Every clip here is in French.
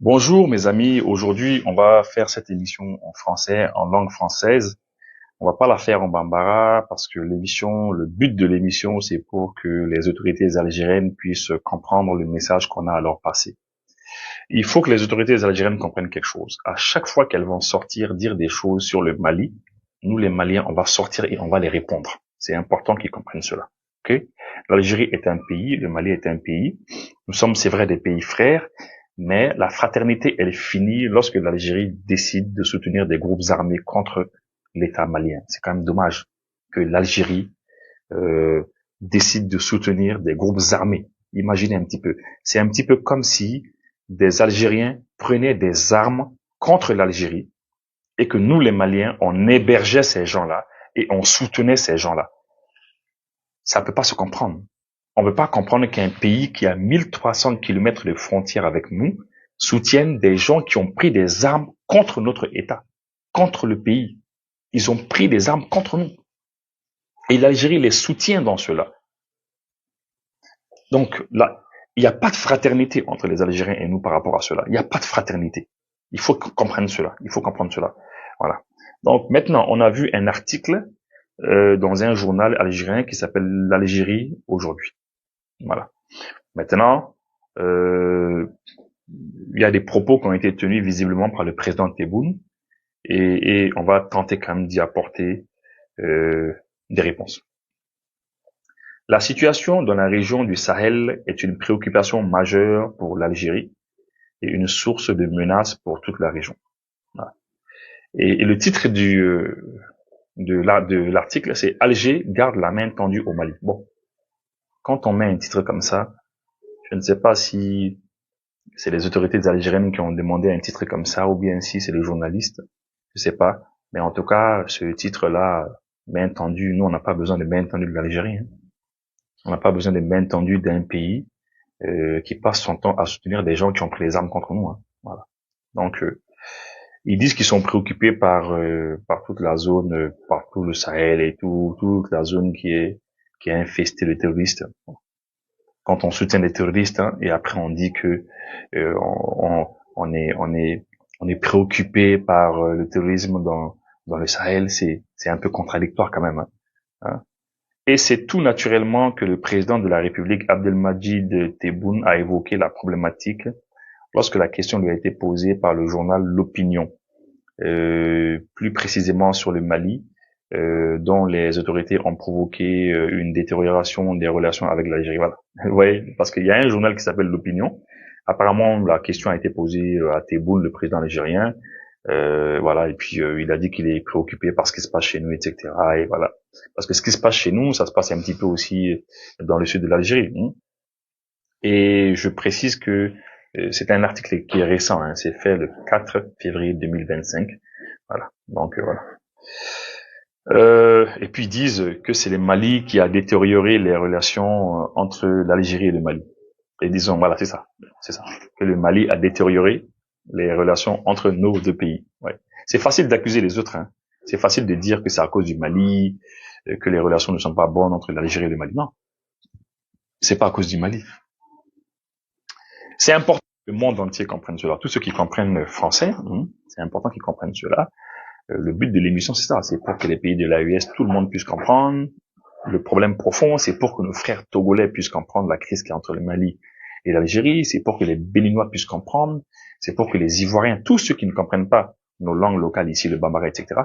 Bonjour mes amis, aujourd'hui on va faire cette émission en français, en langue française. On va pas la faire en bambara parce que le but de l'émission c'est pour que les autorités algériennes puissent comprendre le message qu'on a à leur passer. Il faut que les autorités algériennes comprennent quelque chose. À chaque fois qu'elles vont sortir dire des choses sur le Mali, nous les Maliens on va sortir et on va les répondre. C'est important qu'ils comprennent cela. Ok? L'Algérie est un pays, le Mali est un pays. Nous sommes, c'est vrai, des pays frères, mais la fraternité, elle finit lorsque l'Algérie décide de soutenir des groupes armés contre l'État malien. C'est quand même dommage que l'Algérie euh, décide de soutenir des groupes armés. Imaginez un petit peu. C'est un petit peu comme si des Algériens prenaient des armes contre l'Algérie et que nous, les Maliens, on hébergeait ces gens-là et on soutenait ces gens-là. Ça ne peut pas se comprendre. On ne peut pas comprendre qu'un pays qui a 1300 kilomètres de frontières avec nous soutienne des gens qui ont pris des armes contre notre État, contre le pays. Ils ont pris des armes contre nous. Et l'Algérie les soutient dans cela. Donc là, il n'y a pas de fraternité entre les Algériens et nous par rapport à cela. Il n'y a pas de fraternité. Il faut comprendre cela. Il faut comprendre cela. Voilà. Donc maintenant, on a vu un article dans un journal algérien qui s'appelle l'Algérie aujourd'hui. Voilà. Maintenant, euh, il y a des propos qui ont été tenus visiblement par le président Tebboune et on va tenter quand même d'y apporter des réponses. La situation dans la région du Sahel est une préoccupation majeure pour l'Algérie et une source de menace pour toute la région. Voilà. Et le titre de l'article, c'est Alger garde la main tendue au Mali. Bon, quand on met un titre comme ça, je ne sais pas si c'est les autorités algériennes qui ont demandé un titre comme ça ou bien si c'est les journalistes, je sais pas. Mais en tout cas, ce titre-là, main tendue, nous on n'a pas besoin de main tendue de l'Algérie. Hein. On n'a pas besoin de main tendue d'un pays qui passe son temps à soutenir des gens qui ont pris les armes contre nous. Hein. Voilà. Donc ils disent qu'ils sont préoccupés par toute la zone, par tout le Sahel et toute la zone qui est infestée de terroristes. Quand on soutient des terroristes hein, et après on dit que on est préoccupé par le terrorisme dans le Sahel, c'est un peu contradictoire quand même. Hein. Et c'est tout naturellement que le président de la République, Abdelmadjid Tebboune, a évoqué la problématique lorsque la question lui a été posée par le journal L'Opinion, plus précisément sur le Mali, dont les autorités ont provoqué une détérioration des relations avec l'Algérie. Voilà. Vous voyez, parce qu'il y a un journal qui s'appelle L'Opinion. Apparemment, la question a été posée à Tebboune, le président algérien. Voilà, et puis il a dit qu'il est préoccupé par ce qui se passe chez nous, etc. Et voilà, parce que ce qui se passe chez nous, ça se passe un petit peu aussi dans le sud de l'Algérie. Hein. Et je précise que c'est un article qui est récent, hein, c'est fait le 4 février 2025. Voilà, donc voilà. Et puis ils disent que c'est le Mali qui a détérioré les relations entre l'Algérie et le Mali. Et disons, voilà, c'est ça, que le Mali a détérioré les relations entre nos deux pays. Ouais. C'est facile d'accuser les autres. Hein. C'est facile de dire que c'est à cause du Mali, que les relations ne sont pas bonnes entre l'Algérie et le Mali. Non, c'est pas à cause du Mali. C'est important que le monde entier comprenne cela. Tous ceux qui comprennent français, c'est important qu'ils comprennent cela. Le but de l'émission, c'est ça. C'est pour que les pays de l'AES, tout le monde puisse comprendre. Le problème profond, c'est pour que nos frères togolais puissent comprendre la crise qui est entre le Mali et l'Algérie. C'est pour que les Béninois puissent comprendre. C'est pour que les Ivoiriens, tous ceux qui ne comprennent pas nos langues locales ici, le bambara, etc.,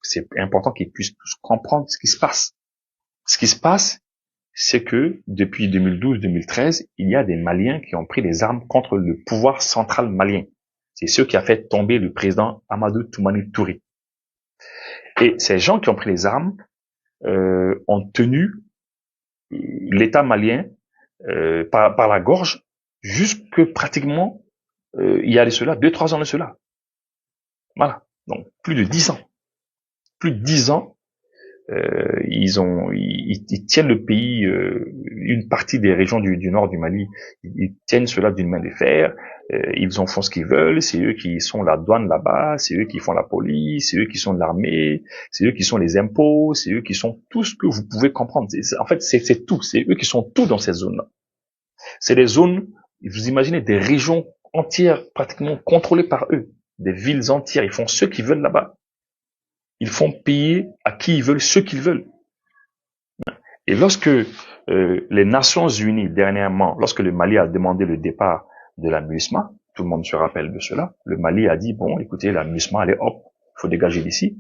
c'est important qu'ils puissent tous comprendre ce qui se passe. Ce qui se passe, c'est que depuis 2012-2013, il y a des Maliens qui ont pris les armes contre le pouvoir central malien. C'est ce qui a fait tomber le président Amadou Toumani Touré. Et ces gens qui ont pris les armes ont tenu l'État malien par la gorge jusque pratiquement il y a de cela 2-3 ans de cela. Voilà. Donc plus de 10 ans. Plus de 10 ans, ils tiennent le pays, une partie des régions du nord du Mali, ils tiennent cela d'une main de fer. Ils en font ce qu'ils veulent. C'est eux qui sont la douane là-bas, c'est eux qui font la police, c'est eux qui sont l'armée, c'est eux qui sont les impôts, c'est eux qui sont tout ce que vous pouvez comprendre. En fait, c'est tout. C'est eux qui sont tout dans ces zones-là. C'est des zones. Vous imaginez des régions entières pratiquement contrôlées par eux. Des villes entières, ils font ce qu'ils veulent là-bas. Ils font payer à qui ils veulent ce qu'ils veulent. Et lorsque les Nations Unies, dernièrement, lorsque le Mali a demandé le départ de la MINUSMA, tout le monde se rappelle de cela, le Mali a dit, bon, écoutez, la MINUSMA, allez, hop, il faut dégager d'ici.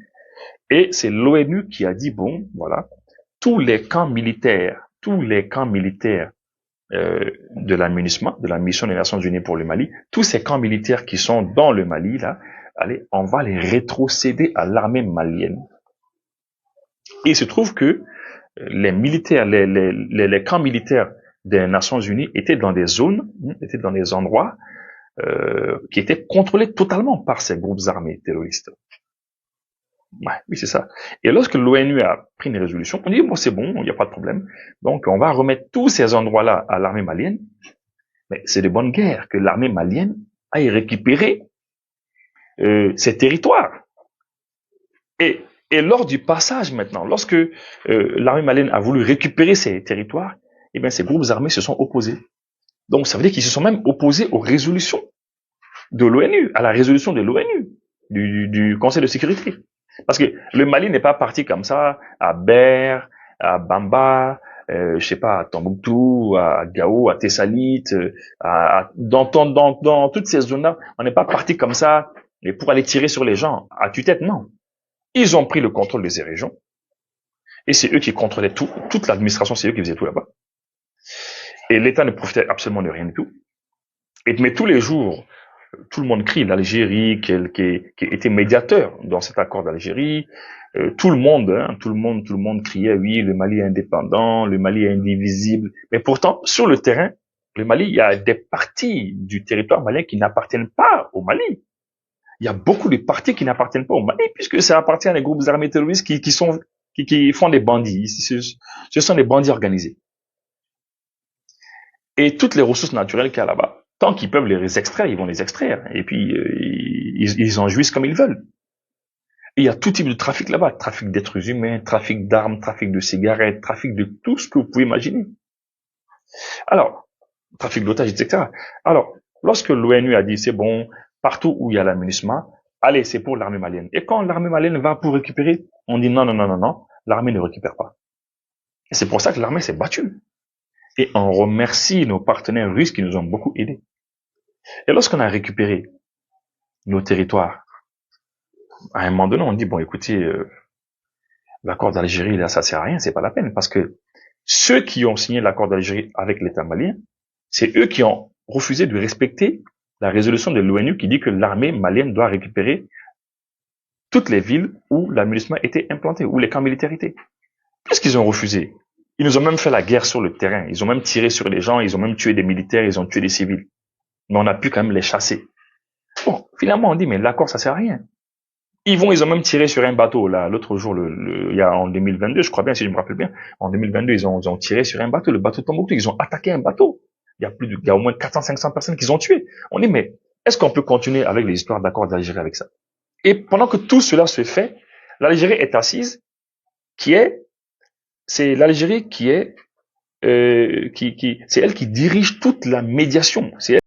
Et c'est l'ONU qui a dit, bon, voilà, tous les camps militaires de la MINUSMA, de la Mission des Nations Unies pour le Mali, tous ces camps militaires qui sont dans le Mali, là, allez, on va les rétrocéder à l'armée malienne. Et il se trouve que les militaires, les camps militaires des Nations Unies étaient dans des zones, étaient dans des endroits qui étaient contrôlés totalement par ces groupes armés terroristes. Ouais, oui, c'est ça. Et lorsque l'ONU a pris une résolution, on dit, bon, c'est bon, il n'y a pas de problème. Donc, on va remettre tous ces endroits-là à l'armée malienne. Mais c'est de bonne guerre que l'armée malienne aille récupérer ces territoires. Et lors du passage maintenant, lorsque l'armée malienne a voulu récupérer ces territoires, eh bien, ces groupes armés se sont opposés. Donc, ça veut dire qu'ils se sont même opposés aux résolutions de l'ONU, à la résolution de l'ONU, du Conseil de sécurité. Parce que le Mali n'est pas parti comme ça à Ber, à Bamba, je sais pas, à Tombouctou, à Gao, à Tessalit, dans toutes ces zones-là. On n'est pas parti comme ça et pour aller tirer sur les gens à tue-tête, non. Ils ont pris le contrôle de ces régions et c'est eux qui contrôlaient tout, toute l'administration, c'est eux qui faisaient tout là-bas. Et l'État ne profitait absolument de rien du tout. Mais tous les jours, tout le monde crie l'Algérie qui était médiateur dans cet accord d'Algérie. Tout le monde criait oui, le Mali est indépendant, le Mali est indivisible. Mais pourtant, sur le terrain, le Mali, il y a des parties du territoire malien qui n'appartiennent pas au Mali. Il y a beaucoup de parties qui n'appartiennent pas au Mali puisque ça appartient à des groupes armés terroristes qui font des bandits. Ce sont des bandits organisés. Et toutes les ressources naturelles qu'il y a là-bas, tant qu'ils peuvent les extraire, ils vont les extraire. Et puis, ils en jouissent comme ils veulent. Et il y a tout type de trafic là-bas. Trafic d'êtres humains, trafic d'armes, trafic de cigarettes, trafic de tout ce que vous pouvez imaginer. Alors, trafic d'otages, etc. Alors, lorsque l'ONU a dit c'est bon, partout où il y a la MINUSMA, allez, c'est pour l'armée malienne. Et quand l'armée malienne va pour récupérer, on dit non, l'armée ne récupère pas. Et c'est pour ça que l'armée s'est battue. Et on remercie nos partenaires russes qui nous ont beaucoup aidés. Et lorsqu'on a récupéré nos territoires, à un moment donné, on dit, bon, écoutez, l'accord d'Algérie, là, ça sert à rien, c'est pas la peine, parce que ceux qui ont signé l'accord d'Algérie avec l'État malien, c'est eux qui ont refusé de respecter la résolution de l'ONU qui dit que l'armée malienne doit récupérer toutes les villes où la MINUSMA était implantée, où les camps militaires étaient. Qu'est-ce qu'ils ont refusé? Ils nous ont même fait la guerre sur le terrain. Ils ont même tiré sur les gens, ils ont même tué des militaires, ils ont tué des civils. Mais on a pu quand même les chasser. Bon, finalement, on dit, mais l'accord, ça sert à rien. Ils ont même tiré sur un bateau, là, l'autre jour, il y a en 2022, je crois bien, si je me rappelle bien. En 2022, ils ont tiré sur un bateau, le bateau de Tombouctou. Ils ont attaqué un bateau. Il y a au moins 400, 500 personnes qu'ils ont tuées. On dit, mais est-ce qu'on peut continuer avec les histoires d'accord d'Algérie avec ça? Et pendant que tout cela se fait, l'Algérie est assise, c'est l'Algérie qui est, c'est elle qui dirige toute la médiation. C'est